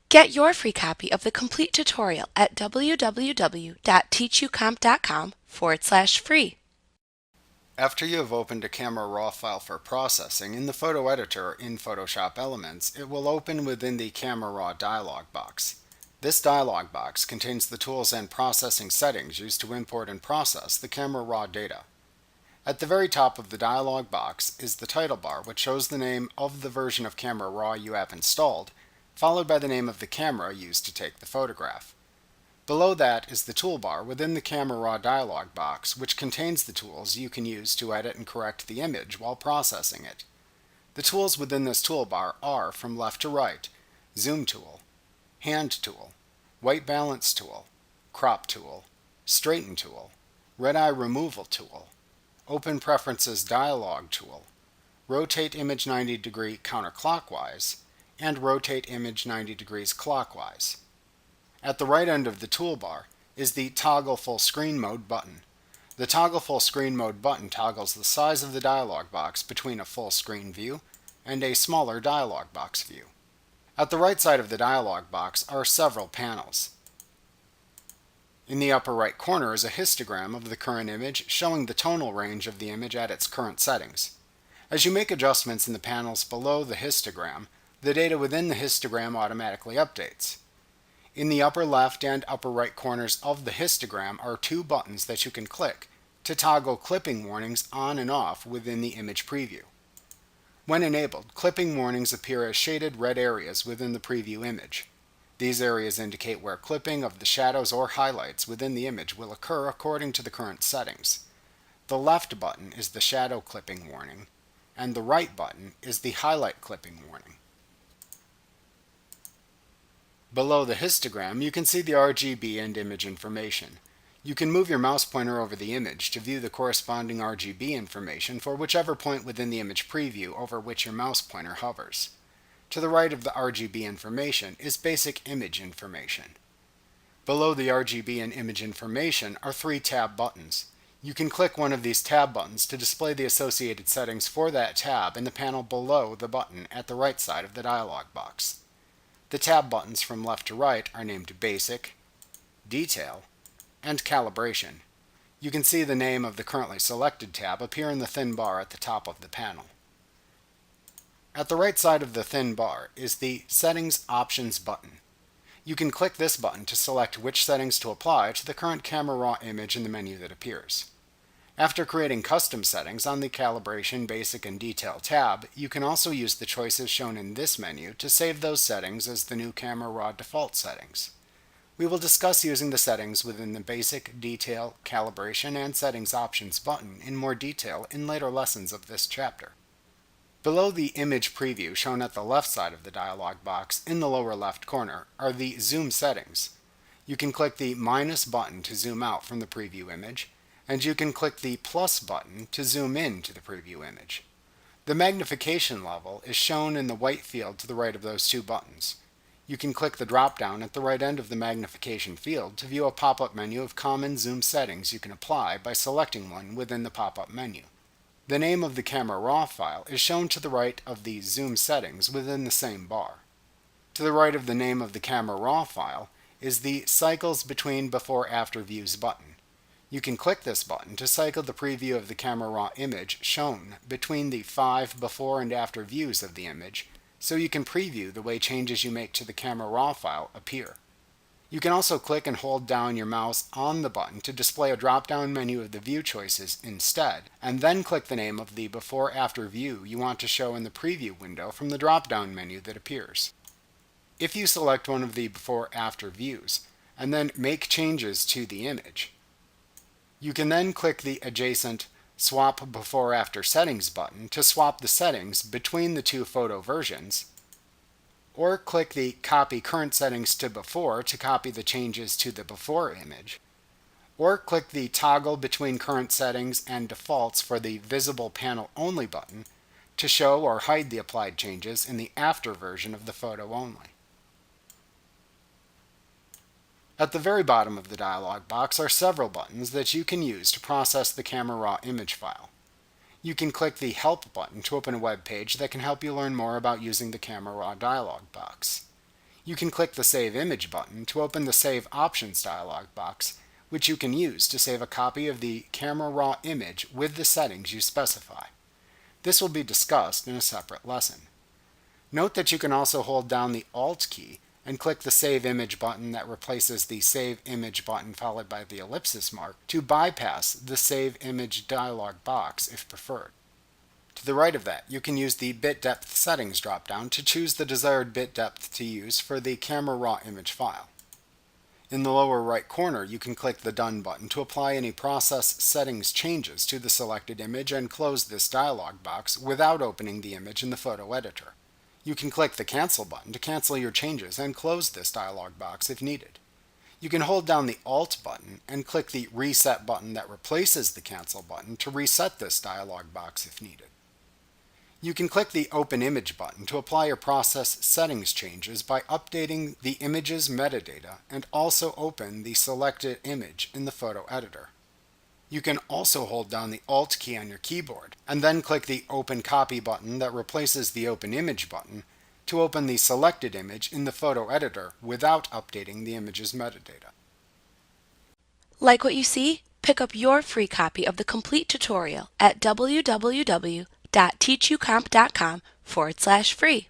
Get your free copy of the complete tutorial at www.teachucomp.com/free. After you have opened a Camera Raw file for processing in the photo editor in Photoshop Elements, it will open within the Camera Raw dialog box. This dialog box contains the tools and processing settings used to import and process the Camera Raw data. At the very top of the dialog box is the title bar, which shows the name of the version of Camera Raw you have installed, followed by the name of the camera used to take the photograph. Below that is the toolbar within the Camera Raw dialog box, which contains the tools you can use to edit and correct the image while processing it. The tools within this toolbar are, from left to right, Zoom Tool, Hand Tool, White Balance Tool, Crop Tool, Straighten Tool, Red Eye Removal Tool, Open Preferences Dialog Tool, Rotate Image 90 degree counterclockwise, and Rotate Image 90 degrees clockwise. At the right end of the toolbar is the Toggle Full Screen Mode button. The Toggle Full Screen Mode button toggles the size of the dialog box between a full screen view and a smaller dialog box view. At the right side of the dialog box are several panels. In the upper right corner is a histogram of the current image showing the tonal range of the image at its current settings. As you make adjustments in the panels below the histogram, the data within the histogram automatically updates. In the upper left and upper right corners of the histogram are two buttons that you can click to toggle clipping warnings on and off within the image preview. When enabled, clipping warnings appear as shaded red areas within the preview image. These areas indicate where clipping of the shadows or highlights within the image will occur according to the current settings. The left button is the shadow clipping warning, and the right button is the highlight clipping warning. Below the histogram, you can see the Rgb and Image Information. You can move your mouse pointer over the image to view the corresponding Rgb information for whichever point within the image preview over which your mouse pointer hovers. To the right of the Rgb information is Basic Image Information. Below the Rgb and Image Information are three tab buttons. You can click one of these tab buttons to display the associated settings for that tab in the panel below the button at the right side of the dialog box. The tab buttons from left to right are named Basic, Detail, and Calibration. You can see the name of the currently selected tab appear in the thin bar at the top of the panel. At the right side of the thin bar is the Settings Options button. You can click this button to select which settings to apply to the current Camera Raw image in the menu that appears. After creating custom settings on the Calibration, Basic, and Detail tab, you can also use the choices shown in this menu to save those settings as the new Camera Raw default settings. We will discuss using the settings within the Basic, Detail, Calibration, and Settings Options button in more detail in later lessons of this chapter. Below the image preview shown at the left side of the dialog box in the lower left corner are the Zoom settings. You can click the minus button to zoom out from the preview image, and you can click the plus button to zoom in to the preview image. The magnification level is shown in the white field to the right of those two buttons. You can click the drop-down at the right end of the magnification field to view a pop-up menu of common zoom settings you can apply by selecting one within the pop-up menu. The name of the Camera Raw file is shown to the right of the zoom settings within the same bar. To the right of the name of the Camera Raw file is the Cycles Between Before-After Views button. You can click this button to cycle the preview of the Camera Raw image shown between the 5 before and after views of the image, so you can preview the way changes you make to the Camera Raw file appear. You can also click and hold down your mouse on the button to display a drop-down menu of the view choices instead, and then click the name of the before-after view you want to show in the preview window from the drop-down menu that appears. If you select one of the before-after views, and then make changes to the image, you can then click the adjacent Swap Before-After Settings button to swap the settings between the two photo versions, or click the Copy Current Settings to Before to copy the changes to the before image, or click the Toggle Between Current Settings and Defaults for the Visible Panel Only button to show or hide the applied changes in the after version of the photo only. At the very bottom of the dialog box are several buttons that you can use to process the Camera Raw image file. You can click the Help button to open a web page that can help you learn more about using the Camera Raw dialog box. You can click the Save Image button to open the Save Options dialog box, which you can use to save a copy of the camera raw image with the settings you specify. This will be discussed in a separate lesson. Note that you can also hold down the Alt key and click the Save Image button that replaces the Save Image button followed by the ellipsis mark to bypass the Save Image dialog box if preferred. To the right of that, you can use the Bit Depth Settings dropdown to choose the desired bit depth to use for the camera raw image file. In the lower right corner, you can click the Done button to apply any process settings changes to the selected image and close this dialog box without opening the image in the photo editor. You can click the Cancel button to cancel your changes and close this dialog box if needed. You can hold down the Alt button and click the Reset button that replaces the Cancel button to reset this dialog box if needed. You can click the Open Image button to apply your process settings changes by updating the image's metadata and also open the selected image in the photo editor. You can also hold down the Alt key on your keyboard and then click the Open Copy button that replaces the Open Image button to open the selected image in the photo editor without updating the image's metadata. Like what you see? Pick up your free copy of the complete tutorial at www.teachucomp.com/free.